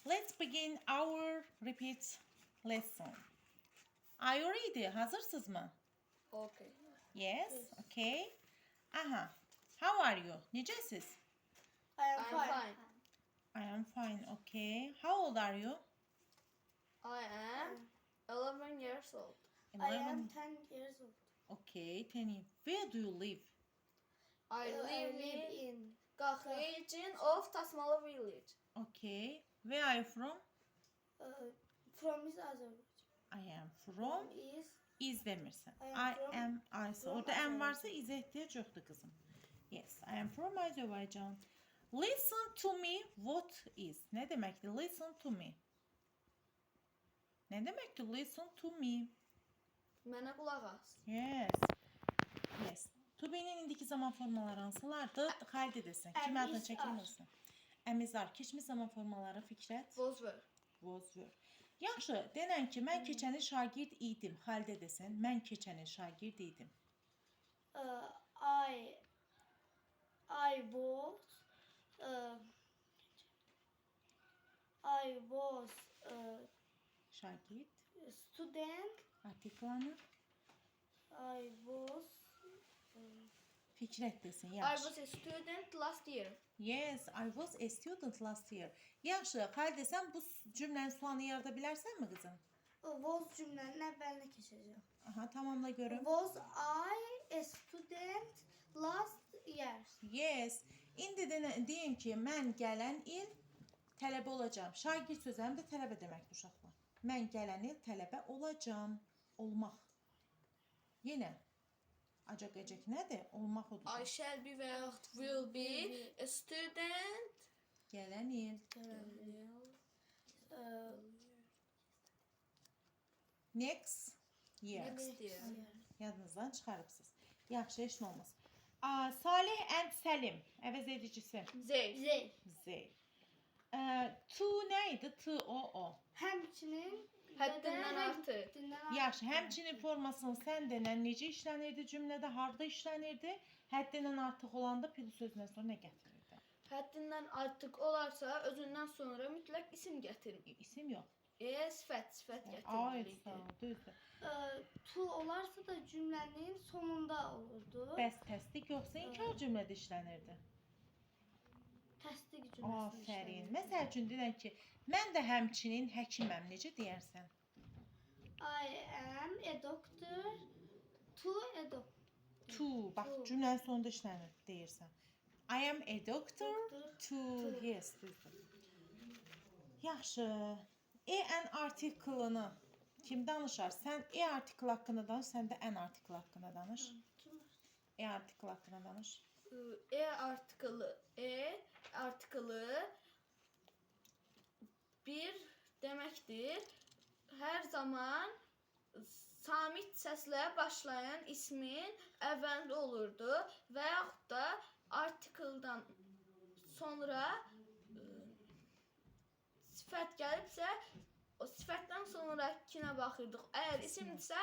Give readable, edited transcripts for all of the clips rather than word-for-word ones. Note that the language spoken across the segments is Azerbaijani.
Let's begin our repeat lesson. Are you ready? Hazırsınız mı? Okay. Yes. Okay. Aha. How are you? Necəsiz? I am fine. I am fine. Okay. How old are you? I am 11 years old. 11. 10 years old. Okay. 10 years. Where do you live? I live in in Qax region of Tasmalı village. Okay. Where are you from? from is Azerbaijan. I am from. Is İz demirsən. I I am am Aysa. from Orada ən Azerbaijan. varsa izə ehtiyac yoxdur qızım. Yes, I am from Azerbaijan. Listen to me. What is? Nə deməkdir? Listen to me. Nə deməkdir? Listen to me. Mənə qulaq as. Yes. Yes. To be'nin indiki zaman formaları hansılardır? Xalit edesin. Kim Am, adını is, çəkilmirsin? Əmizar. Keçmiş zaman formaları Fikrət. Was were. Was were. Yaxşı, denən ki, mən keçənin şagird idim. Xalid edesin. Mən keçənin şagird idim. I was I was Şagird. student. Artiklanı. I was Fikrət desin. I Yaxşı. was a student last year. Yes, I was a student last year. Yaxşı, Xalid sən bu cümlənin sualını yarada bilərsənmi qızım? was cümlənin əvvəlinə keçəcəm. Aha, tamamla görüm. Was I a student last year? Yes. İndi deyin ki, mən gələn il tələbə olacağam. Şagird sözü həm də tələbə deməkdir uşaqlar. Mən gələn il tələbə olacağam. Olmaq. Yenə. Acaq-acaq nədir? Olmaq odur. I shall be və yaxud will be a student. Gələn il. Next year. Next year. Yadınızdan çıxarıbsınız. Yaxşı, heç nə olmaz. Salih and Səlim. Əvəz edicisi. Zey. Z. To nə idi? T, o. Həmçinin Həddindən artıq. Yaxşı, həmçinin formasını sən denən necə işlənirdi cümlədə, harda işlənirdi? Həddindən artıq olanda pil sözündən sonra nə gətirirdi? Həddindən artıq olarsa özündən sonra mütləq isim gətirir. İsim yox. Sifət Ay, gətirməliyik. sağ ol, düzdür. to olarsa da cümlənin sonunda olurdu. Bəs təsdiq yoxsa inkar cümlədə işlənirdi? Təsdiq cümləsi. Afərin. Məsəl üçün deyən ki, mən də həmçinin həkiməm. Necə deyərsən? I am a doctor to a doctor. To, bax cümlənin sonunda işlənir deyirsən. I am a doctor to, yes, düzdür. Yaxşı. En artiklını kim danışar? Sən artikl haqqında danış, sən də en artikl haqqında danış. Artikl haqqında danış. Artıqlı bir deməkdir. Hər zaman samit səslə başlayan ismin əvvəlində olurdu və yaxud da artikldan sonra sifət gəlibsə, o sifətdən sonrakinə baxırdıq. Əgər isimdirsə,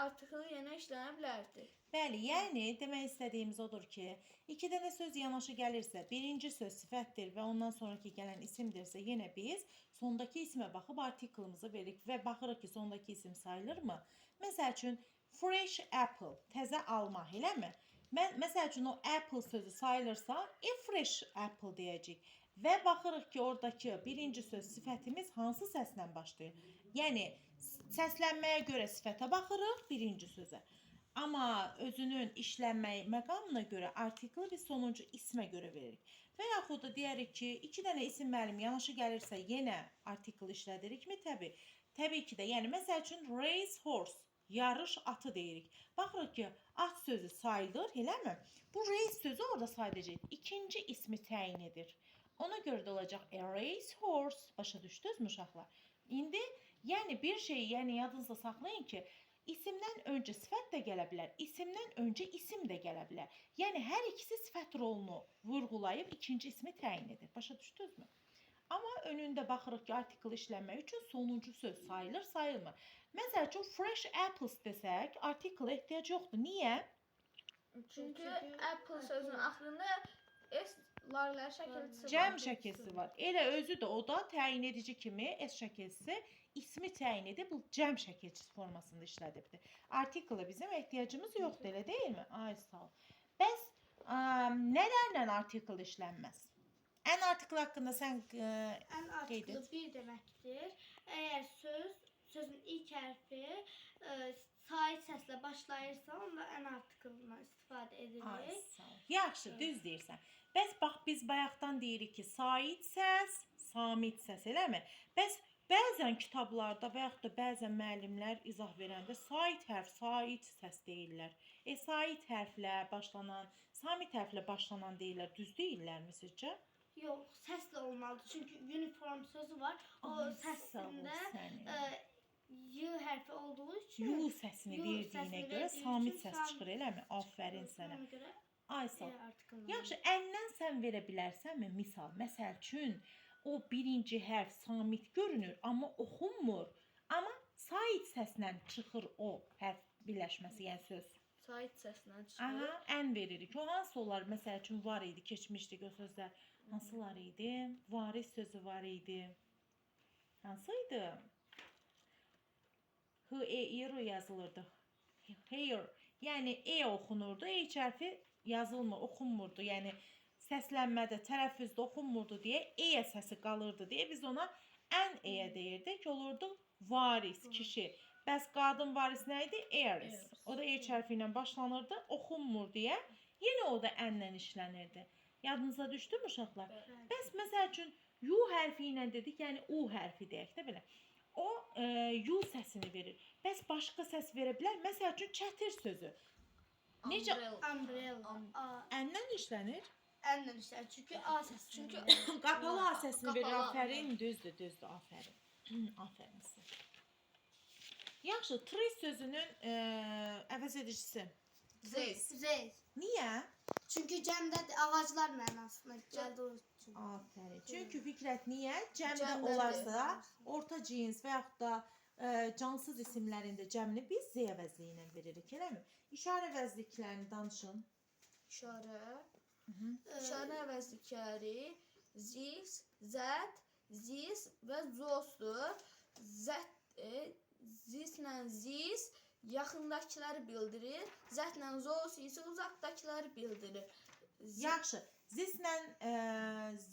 artiklı yenə işlənə bilərdi. Bəli, yəni demək istədiyimiz odur ki, iki dənə söz yanaşı gəlirsə, birinci söz sifətdir və ondan sonraki gələn isimdirsə, yenə biz sondakı ismə baxıb artiklımızı veririk və baxırıq ki, sondakı isim sayılırmı? Məsəl üçün, fresh apple, təzə alma, eləmi? Məsəl üçün, o apple sözü sayılırsa, a fresh apple deyəcək. Və baxırıq ki, oradakı birinci söz sifətimiz hansı səslə başlayır? Yəni, səslənməyə görə sifətə baxırıq, birinci sözə. Amma özünün işlənməyi məqamına görə artiklı biz sonuncu ismə görə veririk. Və yaxud da deyərik ki, iki dənə isim müəllim yanaşı gəlirsə, yenə artikl işlədirikmi? Təbii ki də. Yəni, məsəl üçün, race horse, yarış atı deyirik. Baxırıq ki, at sözü sayılır, eləmi? Bu race sözü orada sadəcə ikinci ismi təyin edir. Ona görə də olacaq a race horse. Başa düşdünüzmü uşaqlar? İndi, yəni bir şeyi yadınızda saxlayın ki, isimdən öncə sifət də gələ bilər, isimdən öncə isim də gələ bilər. Yəni hər ikisi sifət rolunu vurğulayıb ikinci ismi təyin edir. Başa düşdünüzmü? Amma önündə baxırıq ki, artikl işlənmək üçün sonuncu söz sayılır, sayılmır. Məsəl üçün, fresh apples desək, artikl ehtiyac yoxdur. Niyə? Çünki apple sözünün axırında s Larlər şəkilçisi var. Cəm şəkilsi var. Elə özü də o da təyin edici kimi S şəkilsi ismi təyin edib bu cəm şəkilçisi formasında işlədibdir. Artikla bizim ehtiyacımız yoxdur, elə deyilmi? Ay sağ ol. Bəs nələrlə artikl işlənməz? Ən artikl haqqında sən Ən qeyd artiklı et. bir deməkdir. Əgər sözün ilk hərfi sait səslə başlayırsa, onda ən artiklından istifadə Ay edirik. sağ ol. Yaxşı, düz deyirsən. Bəs bax biz bayaqdan deyirik ki, sait səs, samit səs, eləmi? Bəs bəzən kitablarda və yaxud da bəzən müəllimlər izah verəndə sait hərf, sait səs deyirlər. Sait hərflə başlanan, samit hərflə başlanan deyirlər. Düz deyirlərmi sizcə? Yox, səslə olmalıdır. Çünki uniform sözü var. O Ay, səsində sağ ol səni. Y hərfi olduğu üçün Yu səsini Yu verdiyinə səsini görə verdiyi samit üçün səs samit çıxır, eləmi? Afərin sənə. Ona görə Ay sağ ol. artiklından. Yaxşı, əndən sən verə bilərsənmi misal? Məsəl üçün o birinci hərf samit görünür, amma oxunmur. Amma sait səslə çıxır o hərf birləşməsi, yəni söz. Sait səslə çıxır. Aha, ən veririk. O hansı olar? Məsəl üçün var idi, keçmişdik o sözlər. Hansılar idi? Varis sözü var idi. Hansıydı? H-E-R yazılırdı. Hair. Yəni E oxunurdu. E hərfi yazılmır, oxunmurdu. Yəni səslənmədə, tələffüzdə oxunmurdu deyə E səsi qalırdı deyə biz ona ən E deyirdik. Olurdu varis, kişi. Bəs qadın varis nə idi? Heiress. O da E hərfi ilə başlanırdı, oxunmur deyə yenə o da ənlə işlənirdi. Yadınıza düşdü mü uşaqlar? Bəs məsəl üçün U hərfi ilə dedik, yəni U hərfi deyək də belə. O U səsini verir. Bəs başqa səs verə bilər? Məsəl üçün çətir sözü. Necə? Umbrella. Ənlə işlənir. Ənlə işlənir. Çünki A səsi. Çünki Qapalı A səsini verir. Qapalı A. Afərin, düzdür, afərin. Afərin sizə. Yaxşı, tris sözünün əvəz edicisi. Zeys. Zeys. Niyə? Çünki cəmdə ağaclar mənasına gəldiyi üçün. Afərin. Çünki Fikrət niyə? Cəmdə Cəmdə olarsa, orta cins və yaxud da cansız isimlərində cəmini biz Z əvəzliyi ilə veririk, eləmi? İşarə əvəzliklərini danışın. İşarə. İşarə əvəzlikləri zis, zət, zis və zosdur. Zislə zis yaxındakıları bildirir. Zətlə zos isə uzaqdakıları bildirir. Yaxşı. Zislə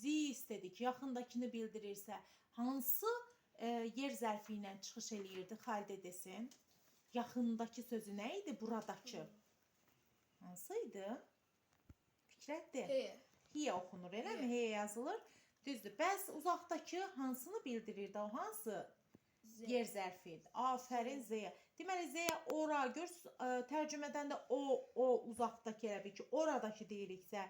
zis dedik, yaxındakını bildirirsə, hansı yer zərfi ilə çıxış eləyirdi? Xalidə desin. Yaxındakı sözü nə idi? Buradakı. Hansı idi? Fikrətdir. H. Hiyə oxunur, eləmi? Hiyə yazılır. Düzdür. Bəs uzaqdakı hansını bildirirdi? O hansı yer zərfi idi? Afərin Z-yə. Deməli Z-yə ora, görürsünüz, tərcümədən də o uzaqdakı elə bil ki, oradakı deyiriksə,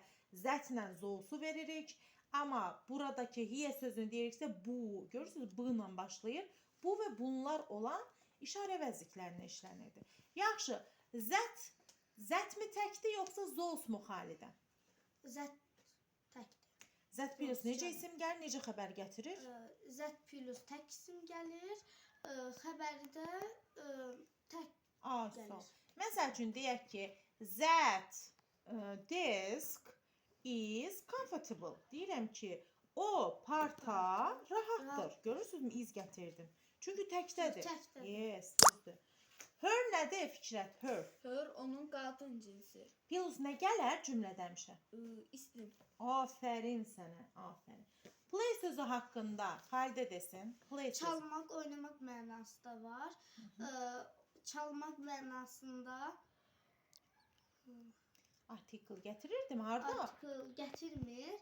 zətlə zosu veririk. Amma buradakı hiyə sözünü deyiriksə, bu, görürsünüz, b ilə başlayır. Bu və bunlar olan işarə əvəzliklərinə işlənirdi. Yaxşı, zətmi təkdir, yoxsa zos mu Xalidə? Zət təkdir. Zət plus necə isim gəlir, necə xəbər gətirir? Zət plus tək isim gəlir. Xəbəri də tək Sağ ol. gəlir. Məsəl üçün deyək ki, that desk is comfortable. Deyirəm ki, o parta rahatdır. Görürsünüzmü? İz gətirdim. Çünki təkdədir. Təkdədir. Yes, düzdür. Her nədir Fikrət? Her. Hör onun qadın cinsi. Plus nə gələr cümlədə həmişə? İsm. Afərin sənə, afərin. Play sözü haqqında Xalidə desin. Play sözü. Çalmaq, oynamaq mənası da var. Çalmaq mənasında Artikel gətirirdim. Harda? artikel gətirmir.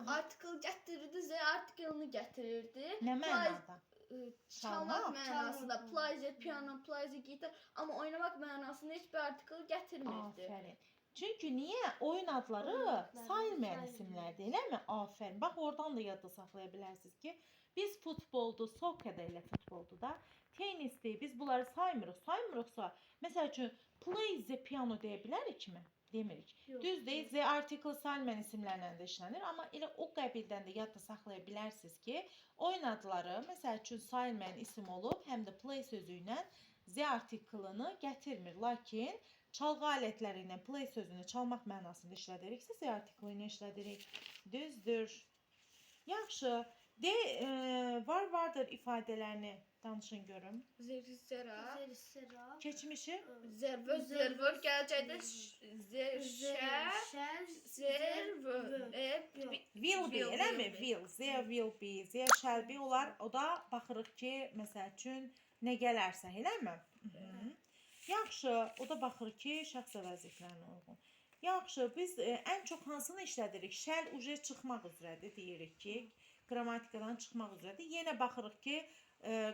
Artikel gətirirdi, Z artikelini gətirirdi. Nə mənada? Çalmaq Çalmaq. mənasında Çalmaq. plays, piano, plays, gitar, amma oynamaq mənasında heç bir artikel gətirmirdi. Afərin. Çünki niyə? Oyun adları Oyun adları sayılmayan sayılmır. isimlərdir, eləmi? Afərin. Bax, oradan da yadda saxlaya bilərsiniz ki, biz futboldu, sokada elə futboldu da, tennisdir, biz bunları saymırıq. Saymırıqsa, məsəl üçün, play the piano deyə bilərikmi? Demirik. Yox. Düzdür, Z artikel sayılmayan isimlərlə də işlənir, amma elə o qəbildən də yadda saxlaya bilərsiniz ki, oyun adları, məsəl üçün, sayılmayan isim olub, həm də play sözü ilə Z artikelini gətirmir. Lakin çalğı alətləri ilə play sözünü çalmaq mənasında işlədiriksə, Z artiklı ilə işlədirik. Düzdür. Yaxşı. De, vardır ifadələrini danışın görüm. Zera. Zera. Keçmişi Zervör. Gələcəkdə will be, eləmi? Will. There will be, there shall be olar. O da baxırıq ki, məsəl üçün nə gələrsə, eləmi? Yaxşı, o da baxır ki, şəxs əvəzliklərinə uyğun. Yaxşı, biz ən çox hansını işlədirik? Shall uje çıxmaq üzrədir, deyirik ki, qrammatikadan çıxmaq üzrədir. Yenə baxırıq ki,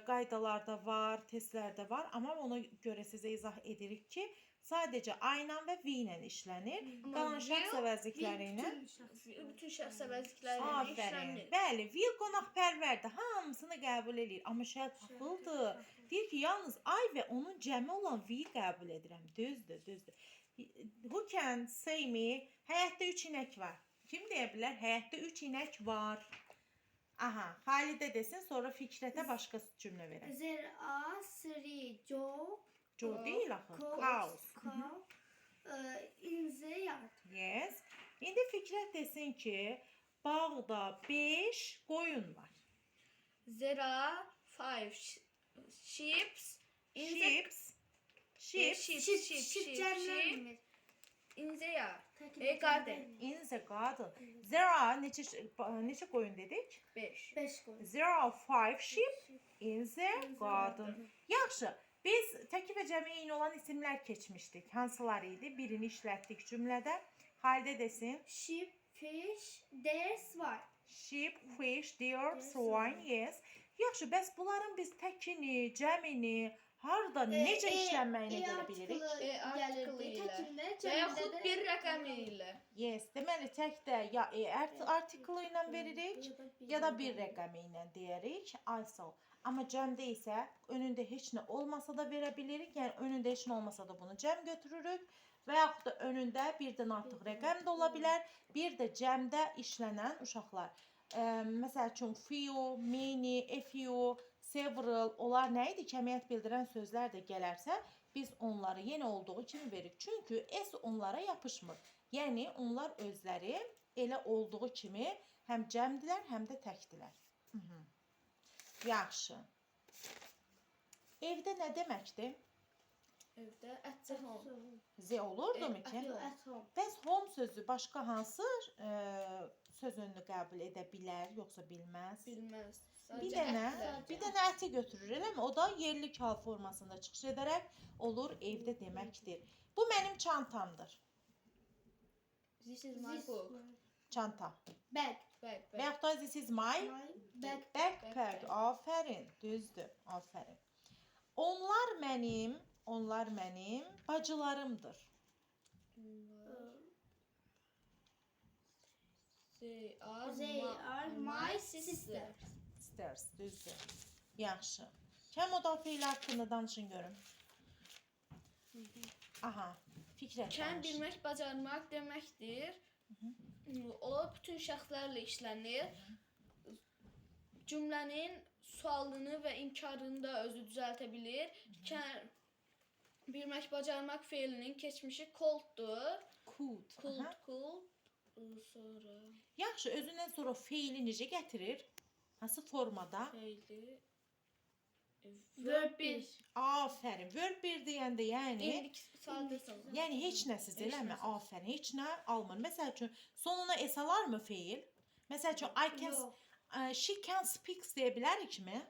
qaydalarda var, testlərdə var, amma ona görə sizə izah edirik ki, sadəcə I ilə və V ilə işlənir. Qalan şəxs əvəzlikləri ilə bütün şəxs əvəzlikləri ilə işlənir. Bəli, will qonaqpərvərdir, hamısını qəbul edir, amma shall taxıldır. Deyir ki, yalnız I və onun cəmi olan V qəbul edirəm. Düzdür. Who can say me? Həyətdə 3 inək var. Kim deyə bilər? Həyətdə 3 inək var. Aha, Xalidə desin, sonra Fikrətə başqa cümlə verək. There are 3 Joe. Joe deyil axı. Cows. In the yard. Yes. İndi Fikrət desin ki, bağda 5 qoyun var. There are 5 sheep Cəmlənmir. in the yard. Təkid Garden. In the garden. There are neçə qoyun dedik? 5. 5 qoy. There are 5 sheep in the garden. Yaxşı. Biz təkid və cəmi eyni olan isimlər keçmişdik. Hansılar idi? Birini işlətdik cümlədə. Xalidə desin. Sheep, fish, deer, swine. Sheep, fish, deer, swine, yes. Yaxşı, bəs bunların biz təkini, cəmini harda, necə işlənməyini görə bilirik? Artiklı ilə. Və yaxud bir rəqəmi ilə. Yes, deməli tək də ya artiklı ilə veririk, ya da bir rəqəmi ilə deyirik. Also. Amma cəmdə isə önündə heç nə olmasa da verə bilirik. Yəni önündə heç nə olmasa da bunu cəm götürürük. Və yaxud da önündə birdən artıq rəqəm də ola bilər. Bir də cəmdə işlənən uşaqlar. Məsəl üçün few, many, a few, several, onlar nə idi? Kəmiyyət bildirən sözlər də gələrsə, biz onları yenə olduğu kimi veririk. Çünki s onlara yapışmır. Yəni onlar özləri elə olduğu kimi həm cəmdilər, həm də təkdilər. Yaxşı. Evdə nə deməkdir? Evdə at home. Z olurdu ki? At home. Bəs home sözü başqa hansı sözünü qəbul edə bilər, yoxsa bilməz? Bilməz. Bir dənə əti götürür, eləmi? O da yerli hal formasında çıxış edərək olur evdə deməkdir. Bu mənim çantamdır. This is my book. Çanta. Bag. Və yaxud da this is my backpack. Afərin, düzdür. Afərin. Onlar mənim bacılarımdır. They are my sisters. Sisters, düzdür. Yaxşı. Kəm oda feil haqqında danışın görüm. Aha, Fikrət Kəm danış. bilmək, bacarmaq deməkdir. O bütün şəxslərlə işlənir. Cümlənin sualını və inkarını da özü düzəltə bilir. Kəm bilmək, bacarmaq feilinin keçmişi colddur. Cold. Sonra Yaxşı, özündən sonra feili necə gətirir? Hansı formada? feili Verb 1. Afərin. Verb 1 deyəndə yəni heç nəsiz eləmi? Afərin. Heç nə almır. Məsəl üçün sonuna s alarmı feil? Məsəl üçün she can speak deyə bilərikmi?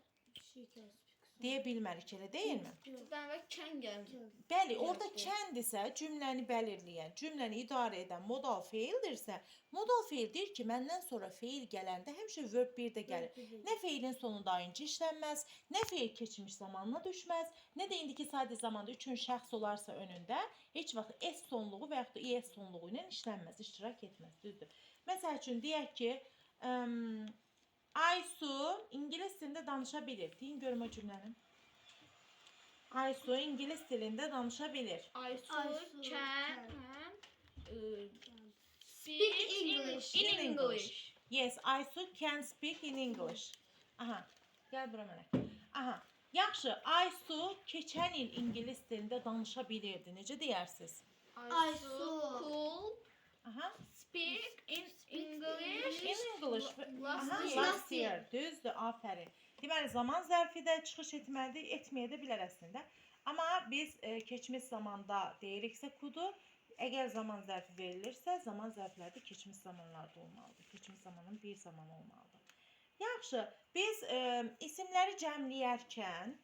Deyə bilmərik, elə deyilmi? Birdən və can gəlir. Bəli, orada kəndirsə cümləni bəlirləyən, cümləni idarə edən modal feildirsə, modal feil deyir ki, məndən sonra feil gələndə həmişə verb 1 də gəlir. Nə feilin sonunda ayıncı işlənməz, nə feil keçmiş zamanına düşməz, nə də indiki sadə zamanda üçün şəxs olarsa önündə heç vaxt s sonluğu və yaxud da es sonluğu ilə işlənməz, iştirak etməz, düzdür. Məsəl üçün deyək ki, Aysu İngilis dilində danışa bilir. Deyin görüm o cümləni. Aysu İngilis dilində danışa bilir. Aysu can speak in English. Yes, Aysu can speak in English. Aha, gəl bura mənə. Aha, Yaxşı, Aysu keçən il ingilis dilində danışa bilirdi. Necə deyərsiniz? Aysu. Cool. Aha. Speak in English. In English. Aha, year. last year. Düzdür, aferin. Deməli, zaman zərfi də çıxış etməlidir, etməyə də bilər əslində. Amma biz keçmiş zamanda deyiriksə kudu, əgər zaman zərfi verilirsə, zaman zərfləri də keçmiş zamanlarda olmalıdır. Keçmiş zamanın bir zamanı olmalıdır. Yaxşı, biz isimləri cəmləyərkən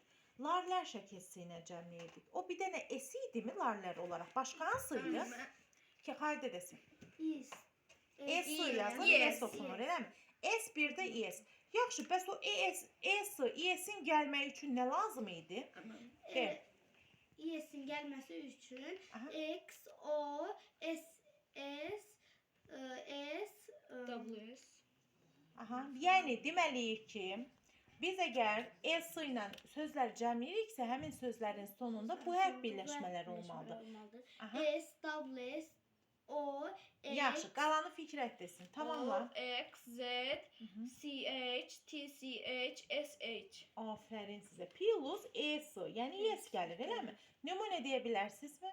larlər şəkilsi ilə cəmləyirdik. O bir dənə S idimi larlər olaraq? Başqa hansıydı? Ki, Xalidə desin. Is. S yazılır, Yes. S okunur, eləmi? S bir də S. Yaxşı, bəs o S-in gəlməyi üçün nə lazım idi? De. İs'in gəlməsi üçün Aha. X, O, S, S, WS. Aha, yəni deməliyik ki, biz əgər S ilə sözləri cəmləyiriksə, həmin sözlərin sonunda bu hərf birləşmələri olmalıdır. Aha. S, W, S, O, X. Yaxşı, qalanı fikrət desin. Tamamla. X, Z, CH, TCH, SH. Aferin sizə. Plus S, yəni yes gəlir, eləmi? Nümunə deyə bilərsinizmi?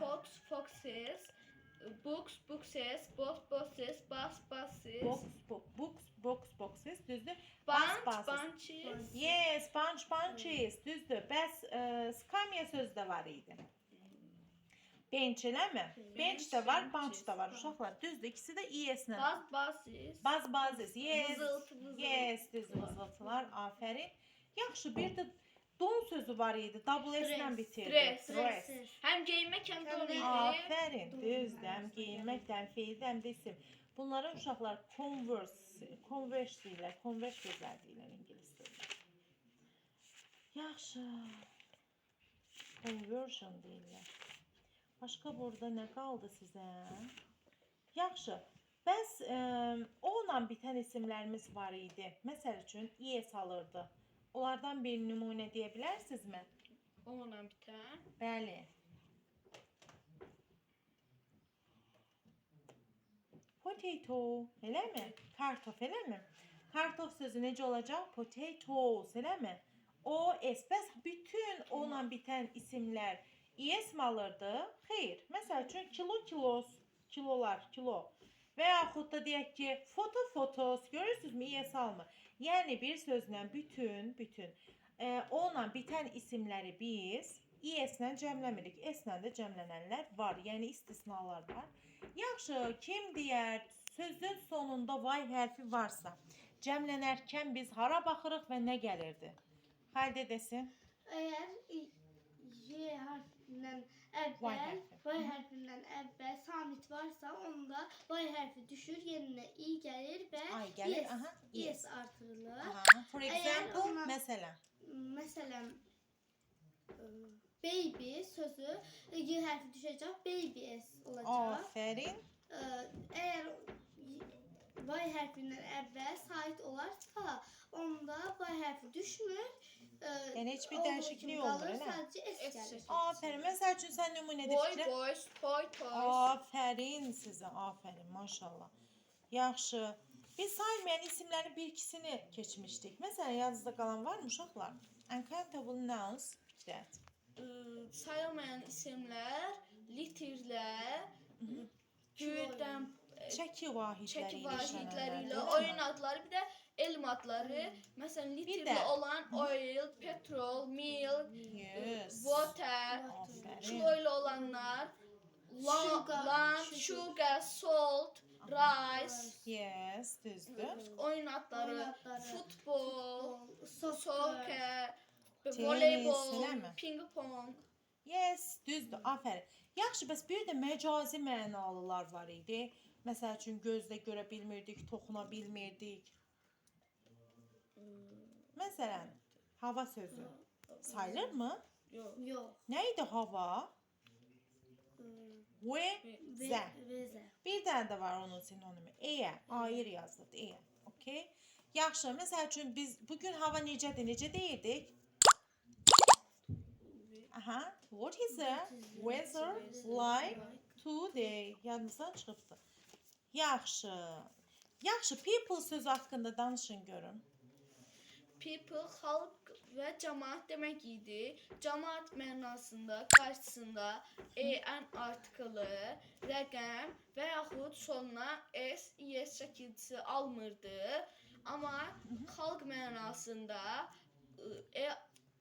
Fox, foxes. Books, bookses. Boss, bosses. Bus, buses. Boxes, düzdür? Bunch, Bus, buses. bunches. Yes, bunches, düzdür. Bəs skamya sözü də var idi. Bench eləmi? Bench də var, bunch da var. Uşaqlar, düzdür. İkisi də ES-lə. Bus, buses. Bases, yes. Vızıltı. Yes, düzdür, vızıltılar. Aferin. Yaxşı, bir də don sözü var idi. Double S-lə bitirdi. Dress. Hem giyinmek hem de onu Aferin, düzdür. Həm geyinməkdən, feildən də isim. Bunların uşaqlar converse deyirlər, converse sözlər deyirlər ingilis dilində. Yaxşı. Conversion deyirlər. Başqa burada nə qaldı sizə? Yaxşı. Bəs o-la bitən isimlərimiz var idi. Məsəl üçün ES alırdı. Onlardan bir nümunə deyə bilərsinizmi? Onunla biten. Bəli. Potato, eləmi? Kartof, eləmi? Kartof sözü necə olacaq? Potatoes, eləmi? O, S. Bəs bütün o-la bitən isimlər ES mi alırdı? Xeyr. Məsəl üçün kilolar, kilo. Və yaxud da deyək ki, fotos, görürsünüzmü? ES almır. Yəni bir sözlə bütün o-la bitən isimləri biz ES-lə cəmləmirik. S-lə də cəmlənənlər var. Yəni istisnalar var. Yaxşı, kim deyər sözün sonunda Y hərfi varsa, cəmlənərkən biz hara baxırıq və nə gəlirdi? Xalidə desin. Eğer Y harfinden evvel, Y harfinden evvel samit varsa onda Y harfi düşür, yerine i gelir ve Ay gəlir, aha, yes artırılır. Aha. For example, ona- məsələn. Mesela baby sözü Y harfi düşecek, baby s olacak. Aferin. Eğer Y harfinden evvel sait olarsa onda Y harfi düşmür. Yəni heç bir olduğu dəyişiklik kimi olmur, qalır, elə? sadəcə S S gəlir. Aferin. Məsəl üçün sən nümunədə Boy, fikrə. boys, toys. Aferin sizə, aferin, maşallah. Yaxşı. Biz saymayan isimlərin bir ikisini keçmişdik. Məsələn, yadınızda qalan var mı uşaqlar? Uncountable nouns that. Sayılmayan isimler, litirler, güyüden Çəki vahidləri çeki ilə vahitleriyle, işlənənlərdir. oyun adları, bir de elm adları. Mesela litirli de- olan oil, petrol, milk, Yes. water, Aferin. kiloyla olanlar, Sugar, land, sugar, salt, rice, Yes, düzdür. oyun adları, Oyun adları, futbol, Soccer, soccer, Tenis, voleybol, eləmi? ping pong. Yes, düzdür. Aferin. Yaxşı, bəs bir də məcazi mənalılar var idi. Məsəl üçün gözlə görə bilmirdik, toxuna bilmirdik. Məsələn, hava sözü sayılırmı? Yok. Yok. Nə idi hava? Və zə. Veze. Bir dənə də var onun sinonimi. Eyə, ayrı yazılır, eyə. Okay? Yaxşı, məsəl üçün biz bugün hava necədir, necə deyirdik? Aha, what is the weather like today? Yadınızdan çıxıbdı. Yaxşı. Yaxşı, people sözü haqqında danışın görün. people, xalq və cəmaət demək idi. Cəmaət mənasında qarşısında en artiklı, rəqəm və yaxud sonuna s, es şəkilçisi almırdı. Amma xalq mənasında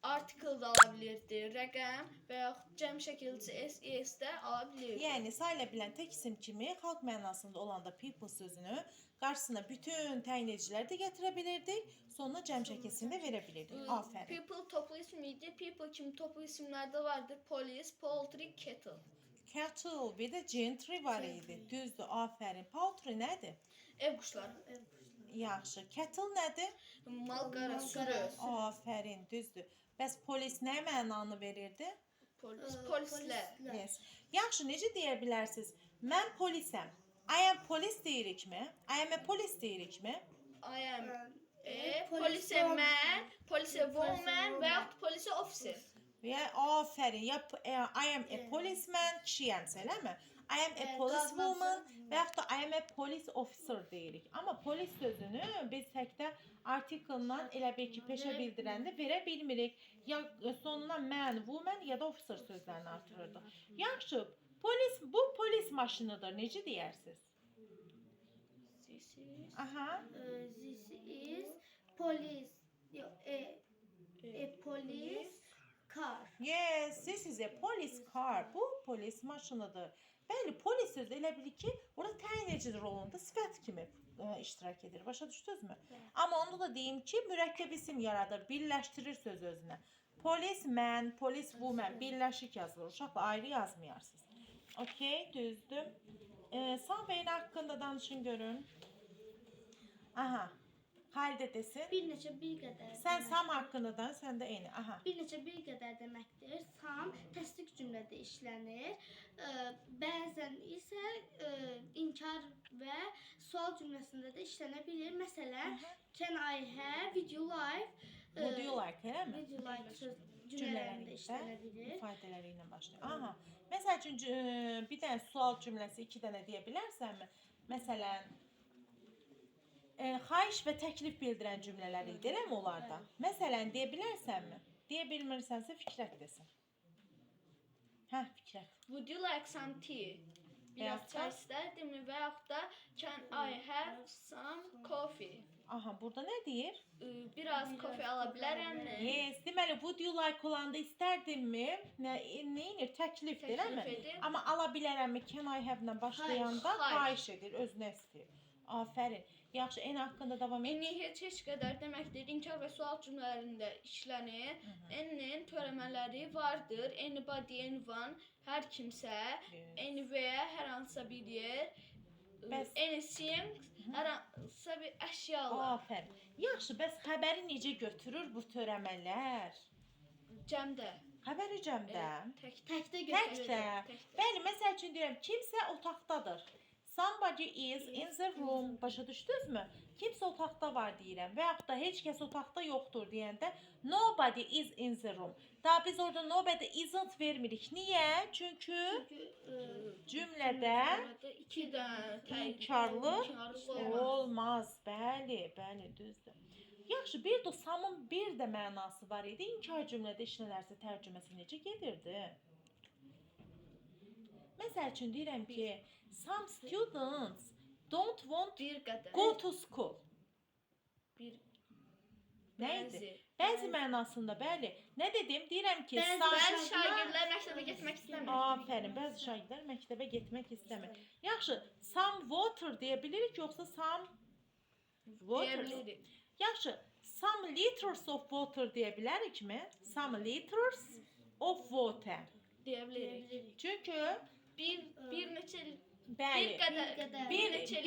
article da ala bilirdi, rəqəm və yaxud cəm şəkilçisi s, es də ala bilirdi. Yəni sayıla bilən tək isim kimi xalq mənasında olanda people sözünü qarşısına bütün təyin ediciləri də gətirə bilirdik. Sonuna cəm şəkilçisini də verə bilirdik. Afərin. People toplu isim idi. People kimi toplu isimlərdə vardı. Police, poultry, kettle. Cattle, bir də gentry var idi. Düzdür, afərin. Poultry nədir? Ev quşları. Yaxşı. Cattle nədir? Mal qara sürü. Afərin, düzdür. Bəs polis nə mənanı verirdi? Polislər. Yes. Yaxşı, necə deyə bilərsiniz? Mən polisəm. I am police deyirikmi? I am a police deyirikmi? I am police man, police woman və yaxud police officer. Ya afərin. Ya I am a policeman, kişiyəmsə, eləmi? I am a police woman və yaxud da I am a police officer deyirik. Amma polis sözünü biz təkdə artikldan elə bil ki, peşə bildirəndə verə bilmirik. Ya sonuna man, woman ya da officer sözlərini artırırdıq. Yaxşı, bu polis maşınıdır. Necə deyərsiniz? Aha. This is police. Police car. Yes, this is a police car. Bu polis maşınıdır. Bəli, polis sözü elə bilir ki, orada təyin edici rolunda sifət kimi iştirak edir. Başa düşdünüzmü? Amma onda da deyim ki, mürəkkəb isim yaradır, birləşdirir söz özünə. Policeman, police woman birləşik yazılır. Uşaqla ayrı yazmayarsınız. Okey, düzdür. Sam bəyin haqqında danışın görün. Aha. Xalidə desin. Bir neçə bir qədər. Sən Sam haqqında dan, sən də eyni. Aha. Bir neçə bir qədər deməkdir. Sam təsdiq cümlədə işlənir. Bəzən isə inkar və sual cümləsində də işlənə bilir. Məsələn, can I have, would you like? Would you like, eləmi? Would you like söz cümlələrində işlənə bilir. İfadələri ilə başlayır. Aha. Məsəl üçün bir dənə sual cümləsi 2 dənə deyə bilərsənmi? Məsələn, xahiş və təklif bildirən cümlələr idi, eləmi onlarda? Məsələn, deyə bilərsənmi? Deyə bilmirsənsə fikrət desin. Hə, fikrət. Would you like some tea? Biraz çay istərdinmi və yaxud da can I have some coffee? Aha, burada nə deyir? Biraz kofe ala bilərəmmi? Yes, deməli would you like olanda istərdinmi? Neyinir? Təklifdir, eləmi? Amma ala bilərəmmi? Can I have-la başlayanda xahiş edir, özünə istəyir. Afərin. Yaxşı, en haqqında davam et. Heç qədər deməkdir. İnkar və sual cümlələrində işlənir. N-nin törəmələri vardır. Anybody, anyone, hər kimsə, anywhere, hər hansısa bir yer, anything, hər hansısa bir əşyalar. Afərin. Yaxşı, bəs xəbəri necə götürür bu törəmələr? Cəmdə. Xəbəri cəmdə? Təkdə Təkdə. Bəli, məsəl üçün deyirəm, kimsə otaqdadır. Somebody is in the room. Başa düşdünüzmü? Kimsə otaqda var deyirəm və yaxud da heç kəs otaqda yoxdur deyəndə nobody is in the room. Daha biz orada nobody isn't vermirik. Niyə? Çünki cümlədə iki dənə inkarlıq olmaz. Bəli, düzdür. Yaxşı, bir də samın bir də mənası var idi. İnkar cümlədə işlənərsə tərcüməsi necə gedirdi? Məsəl üçün deyirəm ki, some students don't want to go to school. Nə idi? Bəzi mənasında, bəli. Nə dedim? Deyirəm ki, bəzi şagirdlər məktəbə getmək istəmir. Afərin, bəzi şagirdlər məktəbə getmək istəmir. Yaxşı, some water deyə bilirik, yoxsa some water? Deyə bilirik. Yaxşı, some liters of water deyə bilərikmi? Some liters of water. Deyə bilirik. Çünki bir neçə bəli, bir neçə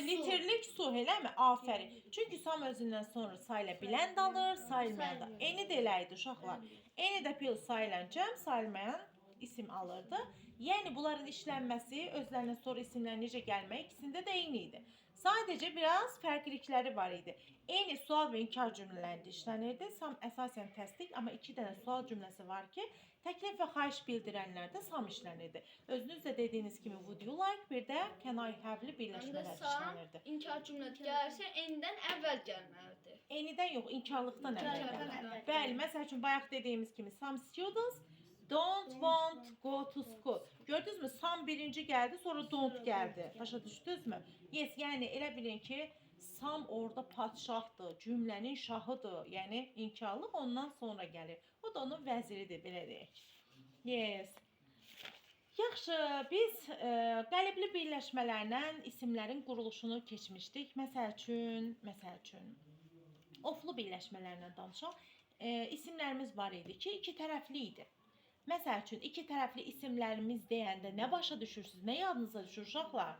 litrlik su, eləmi? Afərin. Çünki sam özündən sonra sayıla bilən də alır, sayılmayan da. Eni də elə idi uşaqlar. Eni də pil sayılan cəm, sayılmayan isim alırdı. Yəni bunların işlənməsi, özlərindən sonra isimlər necə gəlmək, ikisində də eyni idi. Sadəcə biraz fərqlilikləri var idi. Eyni sual və inkar cümlələrində işlənirdi. Sam əsasən təsdiq, amma 2 dənə sual cümləsi var ki, təklif və xahiş bildirənlərdə sam işlənirdi. Özünüz də dediyiniz kimi would you like, bir də can I have-li birləşmələr işlənirdi. İnkar cümlədə gələrsə enidən əvvəl gəlməlidir. enidən yox, inkarlıqdan əvvəl İnkarlıqdan gəlir. əvvəl Bəli, gəlir. məsəl üçün bayaq dediyimiz kimi some students don't want go to school. Gördünüzmü? Some birinci gəldi, sonra don't gəldi. Başa düşdünüzmü? Yes, yəni elə bilin ki, some orada padşahdır, cümlənin şahıdır. Yəni inkarlıq ondan sonra gəlir. O da onun vəziridir, belə deyək. Yes. Yaxşı, biz qəlibli birləşmələrlə isimlərin quruluşunu keçmişdik. Məsəl üçün, oflu birləşmələrlə danışaq. İsimlərimiz var idi ki, iki tərəfli idi. Məsəl üçün, iki tərəfli isimlərimiz deyəndə nə başa düşürsünüz? Nə yadınıza düşür uşaqlar?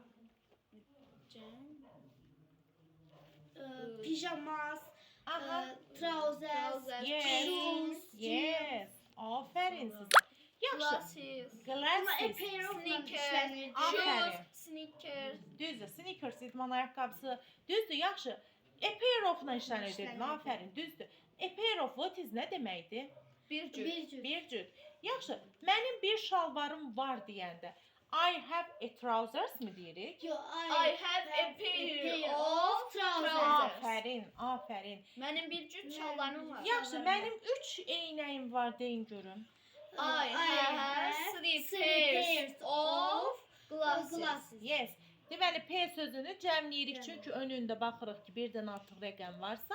Pijamas, Aha. trousers, Yes. shoes, Yes. Aferin sizə. Yaxşı. Glasses, Glasses. sneakers, Aferin. shoes, sneakers. Düzdür. Sneakers, idman ayaqqabısı. Düzdür, yaxşı. A pair of-la işlənir dedin. Aferin, düzdür. A pair of what is nə deməkdir? Bir cür. bir cüt. Bir cüt. Yaxşı, mənim bir şalvarım var deyəndə I have a trousers mı deyirik? Yo, I have a pair of trousers. Aferin, aferin. Mənim bir cür şalvarım var. Yaxşı, mənim 3 eynəyim var deyin görüm. I have three pairs of glasses. Yes. Deməli, P sözünü cəmləyirik. Çünki önündə baxırıq ki, birdən artıq rəqəm varsa,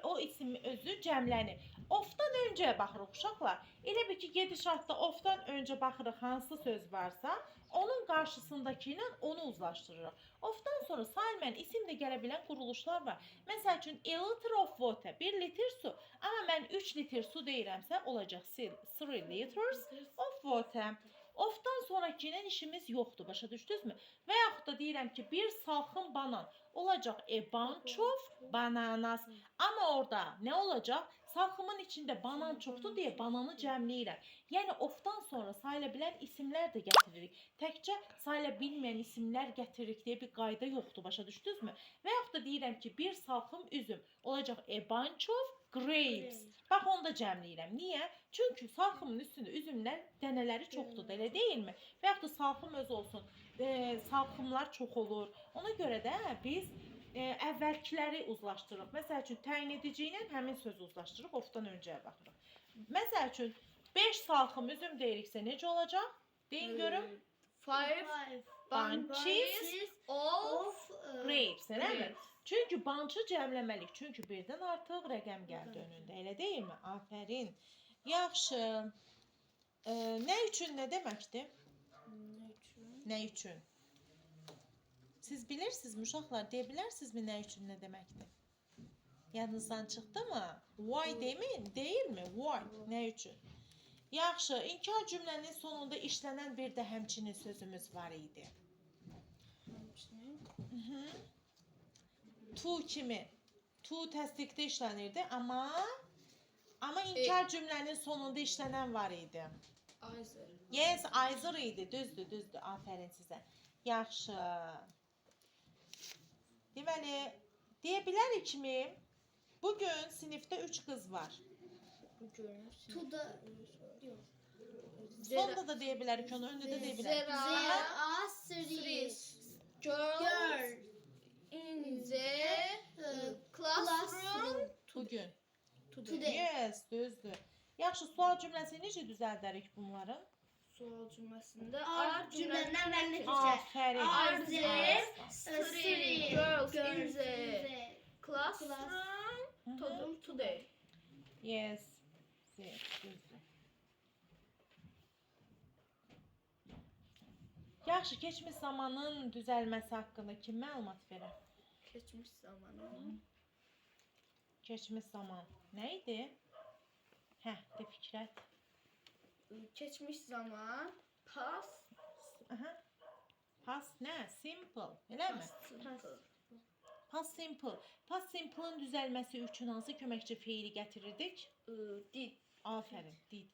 o isim özü cəmlənir. Ofdan öncə baxırıq uşaqlar. Elə bir ki, gedişatda ofdan öncə baxırıq hansı söz varsa, onun qarşısındakı ilə onu uzlaşdırırıq. Ofdan sonra saymən isim də gələ bilən quruluşlar var. Məsəl üçün, a liter of water, 1 litr su. Amma mən 3 litr su deyirəmsə, olacaq 3 liters of water. Ofdan sonraki ilə işimiz yoxdur, başa düşdünüzmü? Və yaxud da deyirəm ki, bir salxım banan olacaq a bunch of bananas. Amma orada nə olacaq? Salxımın içində banan çoxdur deyə bananı cəmləyirəm. Yəni ofdan sonra sayıla bilən isimlər də gətiririk. Təkcə sayıla bilməyən isimlər gətiririk deyə bir qayda yoxdur, başa düşdünüzmü? Və yaxud da deyirəm ki, bir salxım üzüm olacaq a bunch of grapes. Bax, onu da cəmləyirəm. Niyə? Çünki salxımın üstündə üzümlər dənələri çoxdur, elə deyilmi? Və yaxud da salxım öz olsun, salxımlar çox olur. Ona görə də biz əvvəlkiləri uzlaşdırırıq. Məsəl üçün, təyin edici ilə həmin sözü uzlaşdırıb ofdan öncəyə baxırıq. Məsəl üçün, 5 salxım üzüm deyiriksə necə olacaq? Deyin görüm. 5 Bunches of grapes, eləmi? Çünki bunch-ı cəmləməliyik. Çünki birdən artıq rəqəm gəldi önündə, elə deyilmi? Afərin. Yaxşı. Nə üçün nə deməkdir? Nə üçün? Siz bilirsiniz uşaqlar, deyə bilərsinizmi nə üçün nə deməkdir? Yadınızdan çıxdımı? Why deyilmi? Why? Nə üçün? Yaxşı, inkar cümlənin sonunda işlənən bir də həmçinin sözümüz var idi. To kimi? To təsdiqdə işlənirdi, amma inkar cümlənin sonunda işlənən var idi. Yes, ayzır idi. Düzdür. Afərin sizə. Yaxşı. Deməli, deyə bilərikmi, bugün sinifdə 3 qız var. Sonda da deyə bilərik, onu öndə də deyə bilərik. There are three girls in the classroom Bugün. today. Yes, düzdür. Yaxşı, sual cümləsi necə düzəldərik bunları? sual cümləsində Are cümlənin əvvəlinə Afərin. Are there Three three girls in girls the classroom today? Yes. Düzdür. Yaxşı, keçmiş zamanın düzəlməsi haqqında kim məlumat verər? Keçmiş zamanı. Keçmiş zaman nə idi? Hə, de fikrət. Keçmiş zaman past Aha. Past nə? Simple, eləmi? simple. Past simple. Past simple'ın düzəlməsi üçün hansı köməkçi feili gətirirdik? Did. Afərin, did.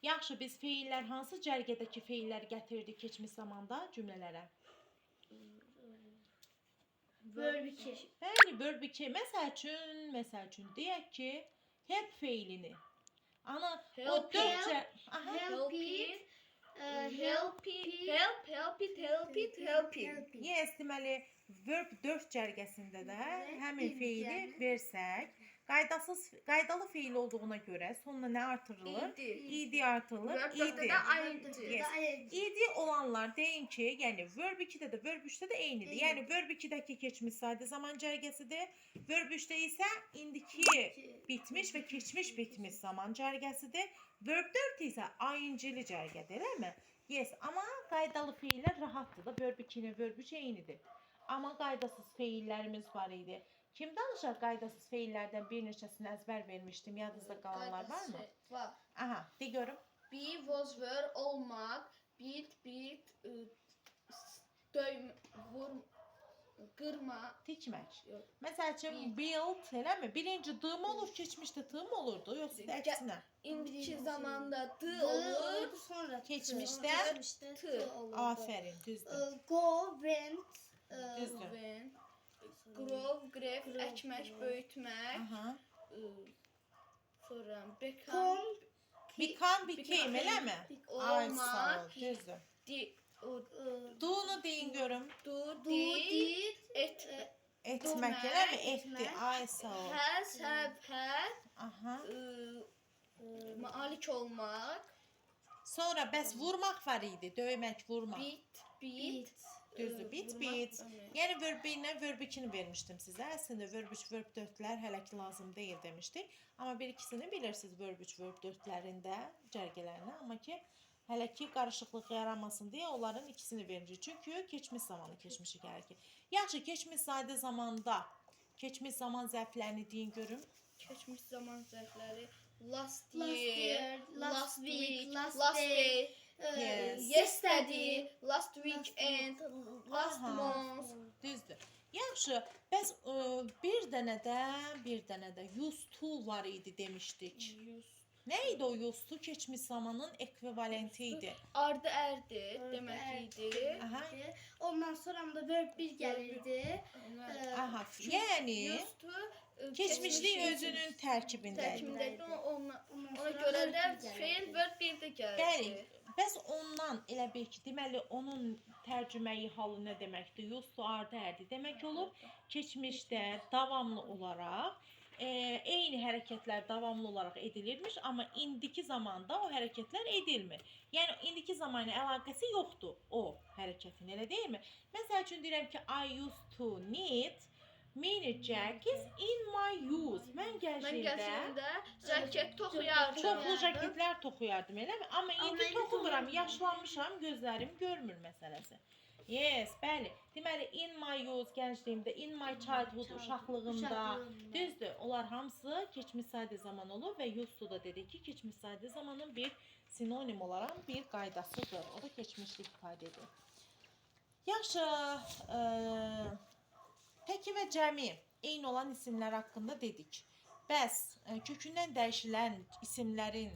Yaxşı, biz feillər hansı cərgədəki feilləri gətirirdik keçmiş zamanda cümlələrə? Verb 2. Bəli, verb 2. Məsəl üçün deyək ki, help feilini. Ana, o Help, 4 Help it. Help it. Yes, deməli, verb 4 cərgəsində də Və həmin feili indicəni. versək, qaydalı feil olduğuna görə sonuna nə artırılır? İdi. İdi artırılır. Verb 4-də İdi. də ing. Yes. İdi olanlar deyin ki, yəni verb 2-də də verb 3-də də eynidir. Eynidir. Yəni verb 2-dəki keçmiş sadə zaman cərgəsidir. Verb 3-də isə indiki bitmiş və keçmiş bitmiş zaman cərgəsidir. Verb 4 isə ayıncılı cərgədir, eləmi? Yes, amma qaydalı feillər rahatdır da. Verb 2 ilə verb 3 eynidir. Amma qaydasız feillərimiz var idi. Kim danışar qaydasız feillərdən bir neçəsini əzbər vermişdim. Yadınızda qalanlar varmı? Var. Aha, de görüm. Be, was, were, olmak, beat, döym, vur, qırma. Tikmək. Yox. Məsəl üçün build, eləmi? Birinci d mı olur, keçmişdə t mı olurdu, yoxsa da əksinə? İndiki zamanda d Olur, olur. sonra Keçmişdə t olurdu. Afərin, düzdür. Go, went, Düzdür. When, grow, gref, Grow, əkmək, grow. böyütmək. Aha. Sonra become, come, Became, eləmi? Ay, sağ ol, olmak, düzdür. Do-nu deyin görüm. do, do, did, did, Etmək, Etmək, eləmi? Etdi. etmək. Ay, sağ ol. has, have, had, Aha. malik olmak, Sonra bəs vurmaq var idi, döymək, vurmaq. beat, Düzdür, bit, vurmaq, bit. evet. Yəni verb 1 ilə verb 2-ni vermişdim sizə. Əslində verb 3, verb 4-lər hələ ki lazım deyil demişdik. Amma bir ikisini bilirsiniz verb 3, verb 4-lərində cərgələrini. Amma ki hələ ki qarışıqlıq yaranmasın deyə onların ikisini vermişik. Çünki keçmiş zamanı keçmişi gəlir ki. Yaxşı, keçmiş sadə zamanda keçmiş zaman zərflərini deyin görüm. Keçmiş zaman zərfləri last Last year, year, last week, last day, day, Yes. yesterday, last weekend, last Aha. month. Düzdür. Yaxşı, bəs bir dənə də used to var idi demişdik. Nə idi o used to? Keçmiş zamanın ekvivalenti idi. Ardı ərdi Ardı demək ərdi. idi. Aha. Ondan sonra da verb 1 gəlirdi. Aha, yəni Used to, keçmişlik özünün tərkibindədir. tərkibindədir. Ondan Ona sonra görə də verb bir feil gəlirdi. verb bir də gəlir. Bəli. Bəs ondan elə bil ki, deməli onun tərcüməyi halı nə deməkdir? Used to ardı ərdi demək olub. Keçmişdə davamlı olaraq eyni hərəkətlər davamlı olaraq edilirmiş, amma indiki zamanda o hərəkətlər edilmir. Yəni indiki zamana əlaqəsi yoxdur o hərəkətin, elə deyilmi? Məsəl üçün deyirəm ki, I used to need mini jackets in my use. Mən Mən gəncliyimdə gəncliyimdə cəket toxuyardım. çoxlu jaketlər toxuyardım, eləmi? Amma indi indi toxumuram, toxuyamıram. yaşlanmışam, gözlərim görmür məsələsi. Yes, bəli. Deməli, in my youth gəncliyimdə, in my childhood uşaqlığımda, düzdür. Onlar hamısı keçmiş sadə zaman olur və used to da dedik ki, keçmiş sadə zamanın bir sinonim olaraq bir qaydasıdır. O da keçmişlik ifadə edir. Yaxşı, təki və cəmi eyni olan isimlər haqqında dedik. Bəs kökündən dəyişilən isimlərin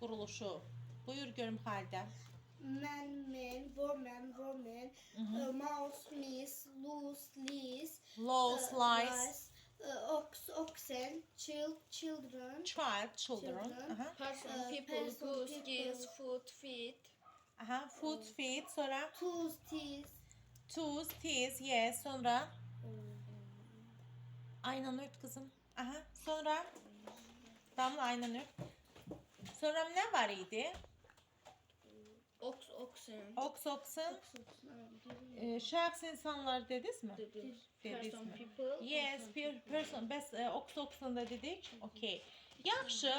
quruluşu, buyur görüm Xalidə. Man, men, woman, woman, mouse, miss, loose, lease, Low, slice, ox, oxen, children, child, children. Children. Aha. Person, people, person, goose, people. geese, foot, feet. Aha, foot, feet, sonra tools, teeth, tooth, teeth, yes, sonra aynen ört kızım. Aha, sonra Damla aynen ört. Sonra ne var idi? Oxen. Oxen. Şahs insanlar dediniz mi? Dediniz. Dediniz Person, mi? people. Yes, bir person. Bəs oxen da dedik. Okay. Yaxşı.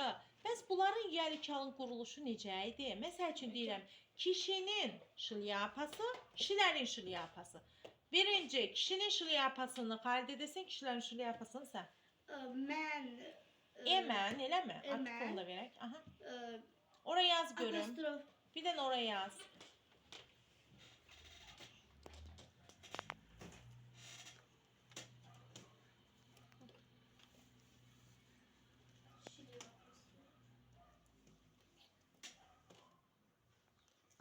Bəs bunların yəlikalın quruluşu necə idi? Məsəl üçün deyirəm, kişinin şlyapası, kişilərin şlyapası. Birinci, kişinin şlyapasını Xalidə desin, kişilərin şlyapasını sən. man, Əmən, eləmi? Əmən. Artikulunu da verək. Aha. uh, Oraya yaz görüm. apostrophe, Bir də oraya yaz.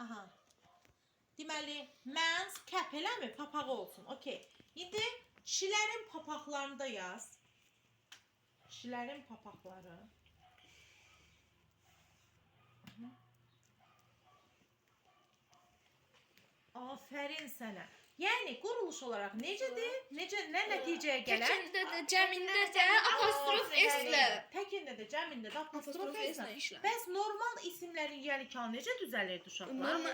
Aha. Deməli, men's cap eləmi? Papağı olsun. Okay. İndi kişilərin papaqlarını da yaz. Kişilərin papaqları. Aferin sənə. Yəni quruluş olaraq necədir? Nə nəticəyə gələr? Təkində də, cəmində də apostrof S-lə. Təkində də, cəmində də apostrof Apostrof S-lə. S-lə işlənir. Bəs normal isimlərin yəli kalı necə düzəlirdi uşaqlar?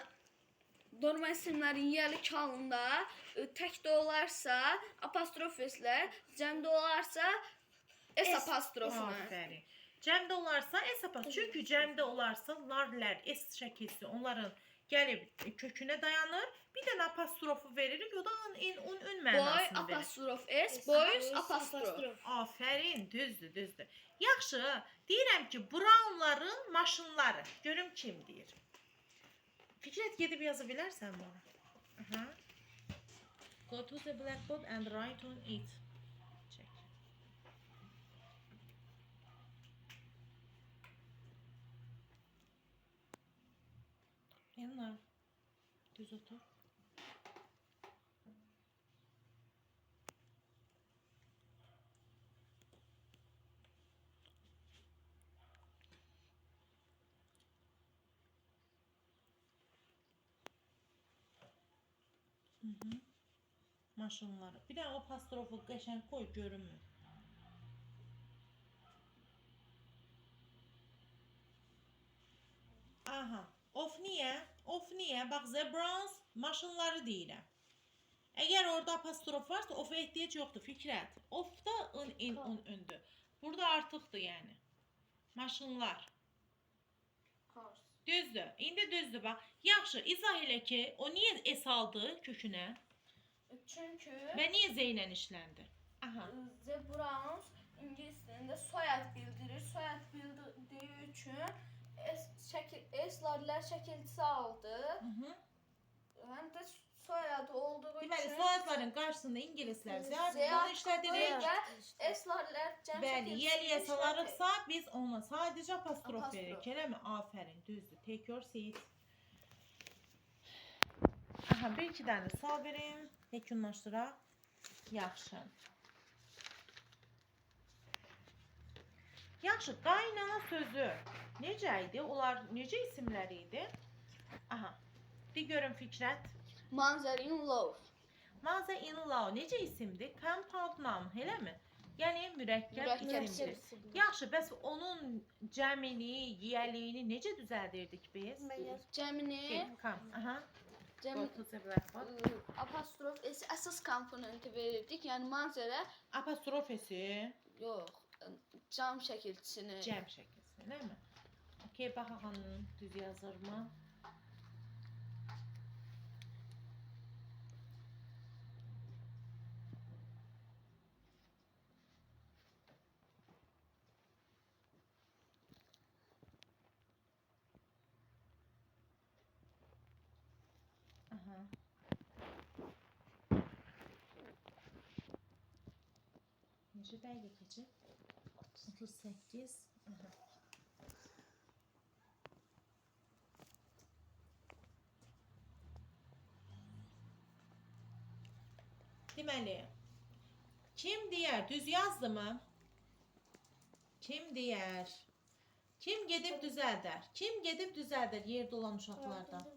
Normal isimlərin yəli kalında tək də olarsa apostrof S-lə, cəmdə olarsa S apostrofla. Aferin. Cəmdə olarsa S apostrof. Çünki cəmdə olarsa larlər, S şəkilsi onların gəlib kökünə dayanır. Bir dənə apostrofu veririk, o da ün Boy mənasını verir. apostrof S, boy apostrof. Aferin, düzdür. Yaxşı, deyirəm ki, Brownların maşınları. Görüm kim deyir. Fikrət gedib yaza bilərsən bana? Aha. Go to the blackboard and write on it. Çək. Yanlar. Düz otur. Maşınları. Bir də apostrofu qəşəng qoy görünmür. Aha. Of niyə? Bax The Browns maşınları deyirəm. Əgər orada apostrof varsa ofa ehtiyac yoxdur Fikrət. Ofda ündür. Burada artıqdır yəni. Maşınlar. Düzdür. İndi düzdür bax. Yaxşı, izah elə ki, o niyə S aldı kökünə? Çünki Və niyə Z ilə işləndi? Aha. The Browns ingilis dilində soyad bildirir. Soyad bildirdiyi üçün S-lərlər şəkilçisi aldı. Həm də soyadı olduğu üçün Deməli, soyadların qarşısında ingilislər bunu işlədirik. və S-lərlər cəm Bəli, yəliyə salarıqsa biz ona sadəcə apostrof veririk. Eləmi? Aferin, düzdür. Take your seat. Aha, bir iki dənə sual verim. Yekunlaşdıraq. Yaxşı. Yaxşı, qaynana sözü necə idi? Onlar necə isimləri idi? Aha. Bir görün Fikrət. Mother-in-law. Mother-in-law necə isimdir? Compound noun, eləmi? Yəni mürəkkəb isimdir. Yaxşı, bəs onun cəmini, yiyəliyini necə düzəldirdik biz? Cəmini Aha. cəm Go to the blackboard. apostrof S əsas komponenti verirdik. Yəni manzərə Apostrof esi yox, cəm şəkilçisini. cəm şəkilsi, eləmi? Okey, baxaq düz yazırmı? Aha. Necə dəqiqə keçib? 38. Aha. Deməli, kim deyər? Düz yazdı mı? Kim deyər? Kim gedib düzəldər? Kim gedib düzəldər yerdə olan uşaqlardan?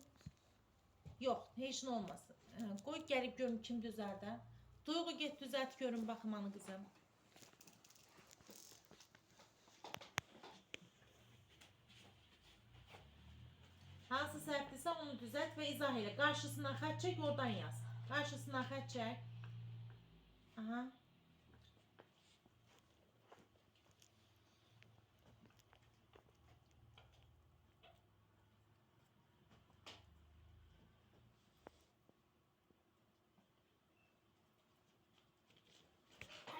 Yox, heç nə olmasın. Qoy gəlib görüm kim düzəldər. Duyğu get düzəlt görüm baxım anı qızım. Hansı səhvdirsə onu düzəlt və izah elə. Qarşısından xətt çək, oradan yaz. Qarşısından xətt çək. Aha.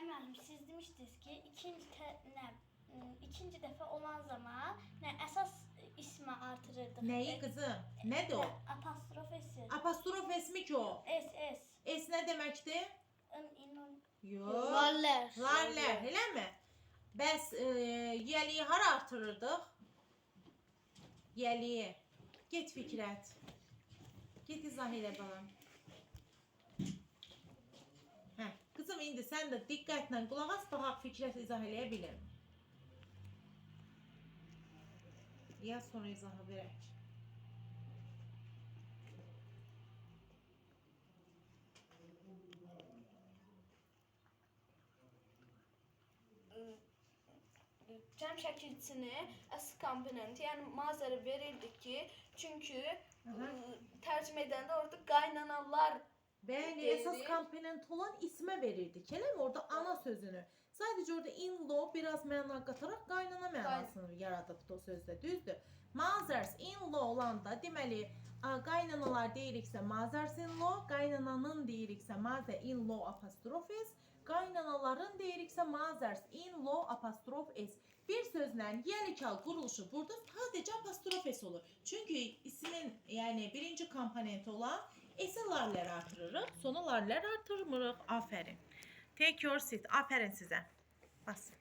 Müəllim, siz demişdiniz ki, ikinci dəfə olan zaman əsas ismi artırırdıq. Nəyi qızım? Nədir o? Apostrof S. Apostrof esmi ki o? S. Es nə deməkdir? Yox. Larlər. Larlər, eləmi? Bəs yəliyi hara artırırdıq? Yəliyi. Get Fikrət. Get izah elə balam. Hə, qızım indi sən də diqqətlə qulaq as, baxaq Fikrət izah eləyə bilir. Yaz sonra izahı verək. cəm şəkilçisini əsas komponenti, yəni mazəri verirdik ki, çünki tərcümə edəndə orada qaynanalar Bəli, əsas komponent olan ismə verirdik. Eləmi? Orada ana sözünü. Sadəcə orada in-law biraz məna qataraq qaynana mənasını yaradıbdı o sözdə, düzdür? Mothers in-law olanda deməli qaynanalar deyiriksə mothers in-law, qaynananın deyiriksə mother in-law apostrof s, qaynanaların deyiriksə mothers in-law apostrof s. Bir sözlə yəlikal quruluşu burada sadəcə apostrof s olur. Çünki ismin, yəni birinci komponenti olan s-i larlər artırırıq, sonu larlər artırmırıq. Aferin. Take your seat. Aferin sizə. Bas.